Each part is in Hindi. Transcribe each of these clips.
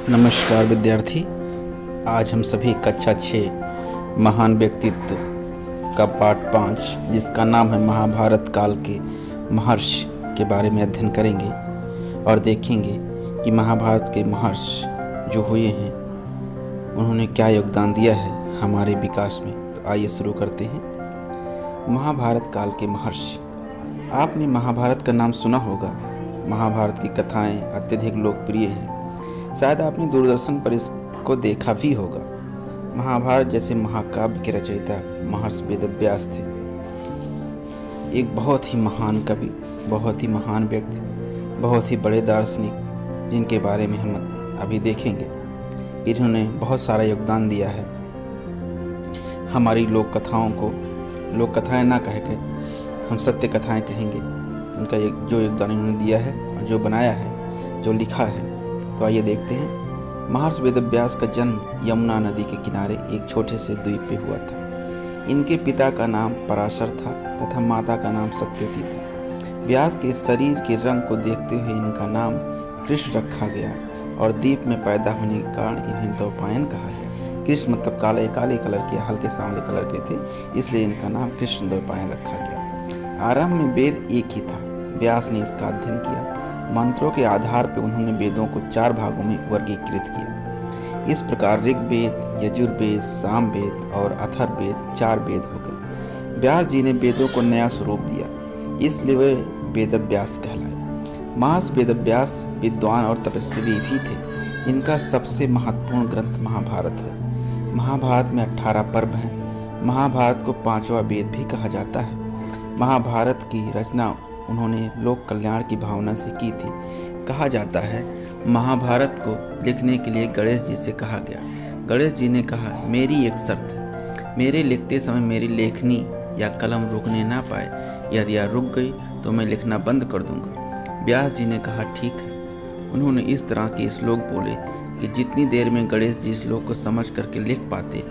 नमस्कार विद्यार्थी। आज हम सभी कक्षा 6 महान व्यक्तित्व का पाठ 5 जिसका नाम है महाभारत काल के महर्षि के बारे में अध्ययन करेंगे और देखेंगे कि महाभारत के महर्षि जो हुए हैं उन्होंने क्या योगदान दिया है हमारे विकास में। तो आइए शुरू करते हैं। महाभारत काल के महर्षि। आपने महाभारत का नाम सुना होगा। महाभारत की कथाएं अत्यधिक लोकप्रिय हैं। शायद आपने दूरदर्शन पर इसको देखा भी होगा। महाभारत जैसे महाकाव्य के रचयिता महर्षि वेदव्यास थे। एक बहुत ही महान कवि, बहुत ही महान व्यक्ति, बहुत ही बड़े दार्शनिक जिनके बारे में हम अभी देखेंगे। इन्होंने बहुत सारा योगदान दिया है हमारी लोक कथाओं को। लोक कथाएँ ना कह के हम सत्य कथाएँ कहेंगे। उनका जो योगदान इन्होंने दिया है और जो बनाया है, जो लिखा है। तो आइए देखते हैं। महर्षि वेदव्यास का जन्म यमुना नदी के किनारे एक छोटे से द्वीप पे हुआ था। इनके पिता का नाम पराशर था तथा माता का नाम सत्यवती था। व्यास के शरीर के रंग को देखते हुए इनका नाम कृष्ण रखा गया और द्वीप में पैदा होने के कारण इन्हें द्वैपायन कहा गया। कृष्ण मतलब काले कलर के, हल्के सांवले कलर के थे, इसलिए इनका नाम कृष्ण द्वैपायन रखा गया। आरंभ में वेद एक ही था। व्यास ने इसका अध्ययन किया। मंत्रों के आधार पर उन्होंने वेदों को 4 भागों में वर्गीकृत किया। इस प्रकार ऋग्वेद, यजुर्वेद, सामवेद और अथर्ववेद 4 वेद हो गए। व्यास जी ने वेदों को नया स्वरूप दिया, इसलिए वे वेदव्यास कहलाए। महर्षि वेदव्यास विद्वान और तपस्वी भी थे। इनका सबसे महत्वपूर्ण ग्रंथ महाभारत है। महाभारत में 18 पर्व हैं। महाभारत को 5वां वेद भी कहा जाता है। महाभारत की रचना उन्होंने लोक कल्याण की भावना से की थी। कहा जाता है महाभारत को लिखने के लिए गणेश जी से कहा गया। गणेश जी ने कहा, मेरी एक शर्त है, मेरे लिखते समय मेरी लेखनी या कलम रुकने ना पाए। यदि यह रुक गई तो मैं लिखना बंद कर दूंगा। व्यास जी ने कहा, ठीक है। उन्होंने इस तरह के श्लोक बोले कि जितनी देर में गणेश जी श्लोक को समझ करके लिख पाते,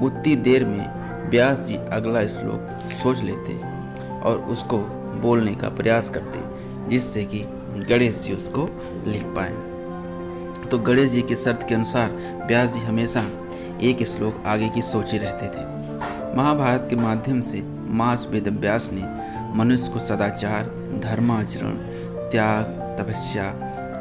उतनी देर में व्यास जी अगला श्लोक सोच लेते और उसको बोलने का प्रयास करते, जिससे कि गणेश जी उसको लिख पाए। तो गणेश जी की शर्त के अनुसार व्यास जी हमेशा एक श्लोक आगे की सोचे रहते थे। महाभारत के माध्यम से महर्षि वेदव्यास ने मनुष्य को सदाचार, धर्माचरण, त्याग, तपस्या,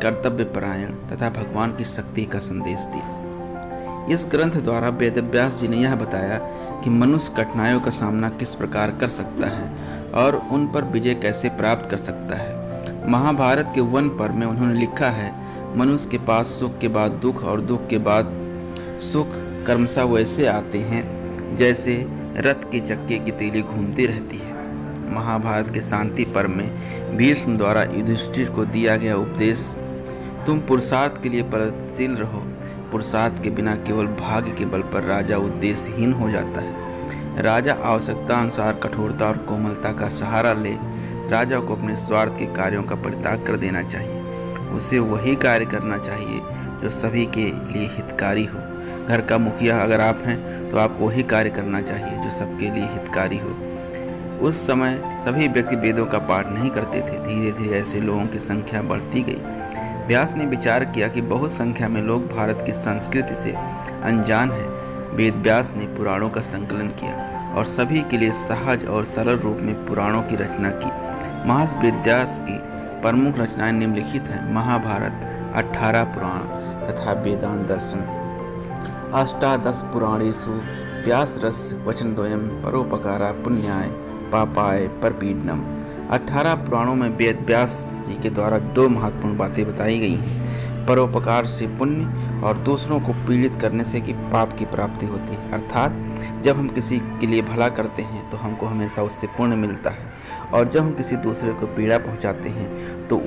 कर्तव्यपरायण तथा भगवान की शक्ति का संदेश दिया। इस ग्रंथ द्वारा वेदव्यास जी ने यह बताया कि मनुष्य कठिनाइयों का सामना किस प्रकार कर सकता है और उन पर विजय कैसे प्राप्त कर सकता है। महाभारत के 1 पर्व में उन्होंने लिखा है, मनुष्य के पास सुख के बाद दुख और दुख के बाद सुख क्रमशः वैसे आते हैं जैसे रथ के चक्के की तीली घूमती रहती है। महाभारत के शांति पर्व में भीष्म द्वारा युधिष्ठिर को दिया गया उपदेश, तुम पुरुषार्थ के लिए प्रयत्नशील रहो। पुरुषार्थ के बिना केवल भाग्य के बल पर राजा उद्देश्यहीन हो जाता है। राजा आवश्यकता अनुसार कठोरता और कोमलता का सहारा ले। राजा को अपने स्वार्थ के कार्यों का परित्याग कर देना चाहिए। उसे वही कार्य करना चाहिए जो सभी के लिए हितकारी हो। घर का मुखिया अगर आप हैं तो आपको वही कार्य करना चाहिए जो सबके लिए हितकारी हो। उस समय सभी व्यक्ति वेदों का पाठ नहीं करते थे। धीरे धीरे ऐसे लोगों की संख्या बढ़ती गई। व्यास ने विचार किया कि बहुत संख्या में लोग भारत की संस्कृति से अनजान हैं। वेद व्यास ने पुराणों का संकलन किया और सभी के लिए सहज और सरल रूप में पुराणों की रचना की। महर्षि वेदव्यास की प्रमुख रचनाएं निम्नलिखित हैं। महाभारत, 18 पुराण तथा वेदांत दर्शन। अष्टादश पुराणेषु व्यासरस्य वचनद्वयं परोपकारा पुण्याय पापाय परपीडनम। 18 पुराणों में वेद व्यास जी के द्वारा 2 महत्वपूर्ण बातें बताई गई हैं। परोपकार से पुण्य और दूसरों को पीड़ित करने से कि पाप की प्राप्ति होती है। अर्थात जब हम किसी के लिए भला करते हैं तो हमको हमेशा उससे पुण्य मिलता है, और जब हम किसी दूसरे को पीड़ा पहुंचाते हैं तो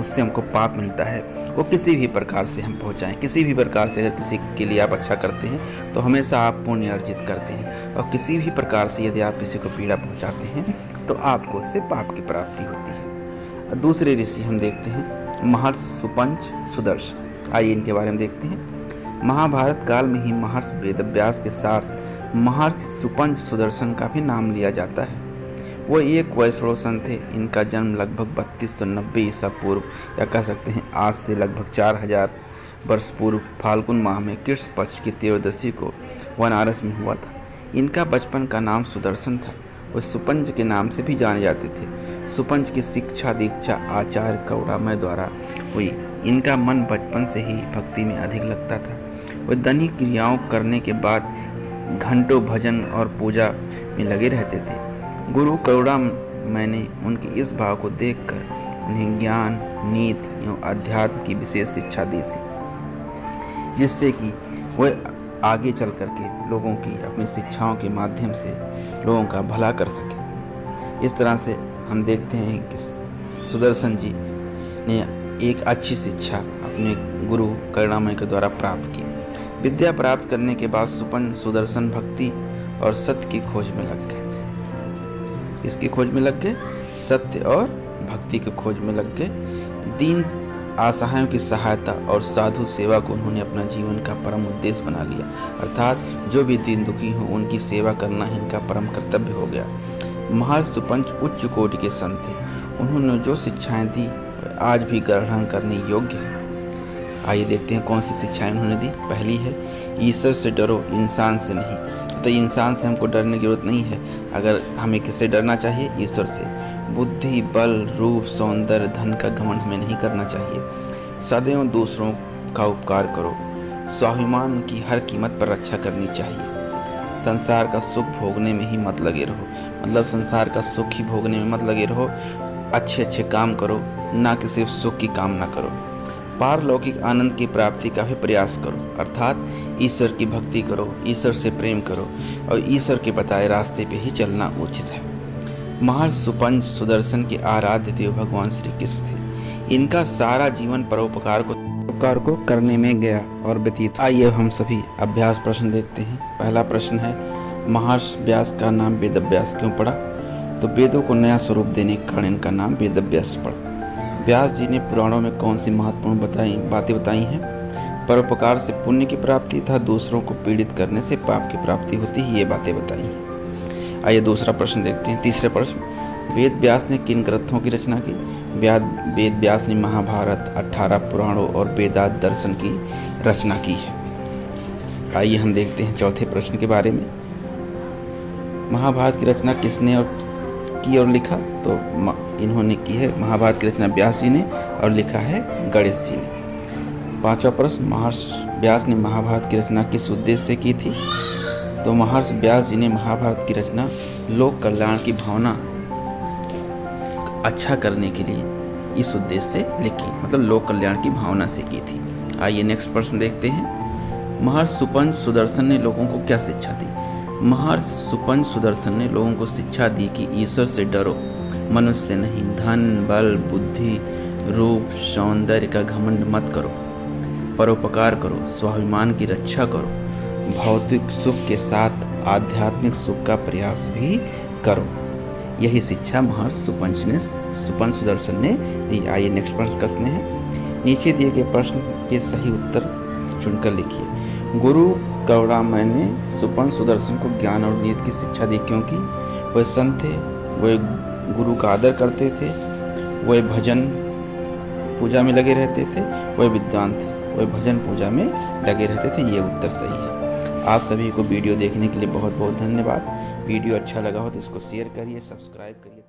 उससे हमको पाप मिलता है। वो किसी भी प्रकार से हम पहुंचाएं, किसी भी प्रकार से अगर किसी के लिए आप अच्छा करते हैं तो हमेशा आप पुण्य अर्जित करते हैं, और किसी भी प्रकार से यदि आप किसी को पीड़ा पहुँचाते हैं तो आपको उससे पाप की प्राप्ति होती है। दूसरे ऋषि हम देखते हैं महर्षि सुपंच सुदर्शन। आइए इनके बारे में देखते हैं। महाभारत काल में ही महर्षि वेदव्यास के साथ महर्षि सुपंच सुदर्शन का भी नाम लिया जाता है। वो एक वैष्णव संत थे। इनका जन्म लगभग 3290 ईसा पूर्व या कह सकते हैं आज से लगभग 4000 वर्ष पूर्व फाल्गुन माह में कृष्ण पक्ष की त्रयोदशी को बनारस में हुआ था। इनका बचपन का नाम सुदर्शन था। वे सुपंज के नाम से भी जाने जाते थे। सुपंज की शिक्षा दीक्षा आचार्य कौड़ामय द्वारा हुई। इनका मन बचपन से ही भक्ति में अधिक लगता था। वे दैनिक क्रियाओं करने के बाद घंटों भजन और पूजा में लगे रहते थे। गुरु करुणामय ने उनके इस भाव को देखकर उन्हें ज्ञान, नीति एवं अध्यात्म की विशेष शिक्षा दी थी, जिससे कि वह आगे चल करके लोगों की अपनी शिक्षाओं के माध्यम से लोगों का भला कर सके। इस तरह से हम देखते हैं कि सुदर्शन जी ने एक अच्छी शिक्षा अपने गुरु करुणामय के द्वारा प्राप्त की। विद्या प्राप्त करने के बाद सुदर्शन भक्ति और सत्य की खोज में लग गए। किसकी खोज में लग गए? सत्य और भक्ति की खोज में लग गए। दीन असहायों की सहायता और साधु सेवा को उन्होंने अपना जीवन का परम उद्देश्य बना लिया, अर्थात जो भी दीन दुखी हो उनकी सेवा करना इनका परम कर्तव्य हो गया। महर्षि सुपंच उच्च कोटि के संत थे। उन्होंने जो शिक्षाएं दी आज भी ग्रहण करने योग्य है। आइए देखते हैं कौन सी शिक्षाएं उन्होंने दी। पहली है, ईश्वर से डरो, इंसान से नहीं। तो इंसान से हमको डरने की जरूरत नहीं है। अगर हमें किससे डरना चाहिए? ईश्वर से। बुद्धि, बल, रूप, सौंदर्य, धन का घमंड हमें नहीं करना चाहिए। सदैव दूसरों का उपकार करो। स्वाभिमान की हर कीमत पर रक्षा करनी चाहिए। संसार का सुख भोगने में ही मत लगे रहो, मतलब संसार का सुख ही भोगने में मत लगे रहो। अच्छे अच्छे काम करो, ना कि सिर्फ सुख की कामना करो। पारलौकिक आनंद की प्राप्ति का भी प्रयास करो, अर्थात ईश्वर की भक्ति करो, ईश्वर से प्रेम करो और ईश्वर के बताए रास्ते पे ही चलना उचित है। महर्षि सुपंच सुदर्शन के आराध्य देव भगवान श्री कृष्ण थे। इनका सारा जीवन परोपकार को करने में गया और व्यतीत। आइए हम सभी अभ्यास प्रश्न देखते हैं। पहला प्रश्न है, महर्षि व्यास का नाम वेदव्यास क्यों पड़ा? तो वेदों को नया स्वरूप देने के कारण इनका नाम वेदव्यास पड़ा। व्यास जी ने पुराणों में कौन सी महत्वपूर्ण बातें बताई हैं? परोपकार से पुण्य की प्राप्ति तथा दूसरों को पीड़ित करने से पाप की प्राप्ति होती है, ये बातें बताई हैं। आइए दूसरा प्रश्न देखते हैं। तीसरे प्रश्न, वेद व्यास ने किन ग्रंथों की रचना की? वेद व्यास ने महाभारत, 18 पुराणों और वेदांत दर्शन की रचना की है। आइए हम देखते हैं चौथे प्रश्न के बारे में। महाभारत की रचना किसने की और लिखा? तो इन्होंने की है महाभारत की रचना व्यास जी ने और लिखा है गणेश जी ने। पांचवा प्रश्न, महर्षि व्यास ने महाभारत की रचना किस उद्देश्य से की थी? तो महर्षि व्यास जी ने महाभारत की रचना लोक कल्याण की भावना अच्छा करने के लिए इस उद्देश्य से लिखी, मतलब लोक कल्याण की भावना से की थी। आइए नेक्स्ट प्रश्न देखते हैं। महर्षि सुपंच सुदर्शन ने लोगों को क्या शिक्षा दी? महर्षि सुपंच सुदर्शन ने लोगों को शिक्षा दी कि ईश्वर से डरो, मनुष्य से नहीं। धन, बल, बुद्धि, रूप, सौंदर्य का घमंड मत करो। परोपकार करो, स्वाभिमान की रक्षा करो। भौतिक सुख के साथ आध्यात्मिक सुख का प्रयास भी करो। यही शिक्षा महर्षि सुपंच सुदर्शन ने दी। आइए नेक्स्ट प्रश्न कसते हैं। नीचे दिए गए प्रश्न के सही उत्तर चुनकर लिखिए। गुरु करुणामय ने सुपंच सुदर्शन को ज्ञान और नीति की शिक्षा दी, क्योंकि वह संत थे, वह गुरु का आदर करते थे, वह भजन पूजा में लगे रहते थे, वह विद्वान थे, वह भजन पूजा में लगे रहते थे। ये उत्तर सही है। आप सभी को वीडियो देखने के लिए बहुत बहुत धन्यवाद। वीडियो अच्छा लगा हो तो इसको शेयर करिए, सब्सक्राइब करिए।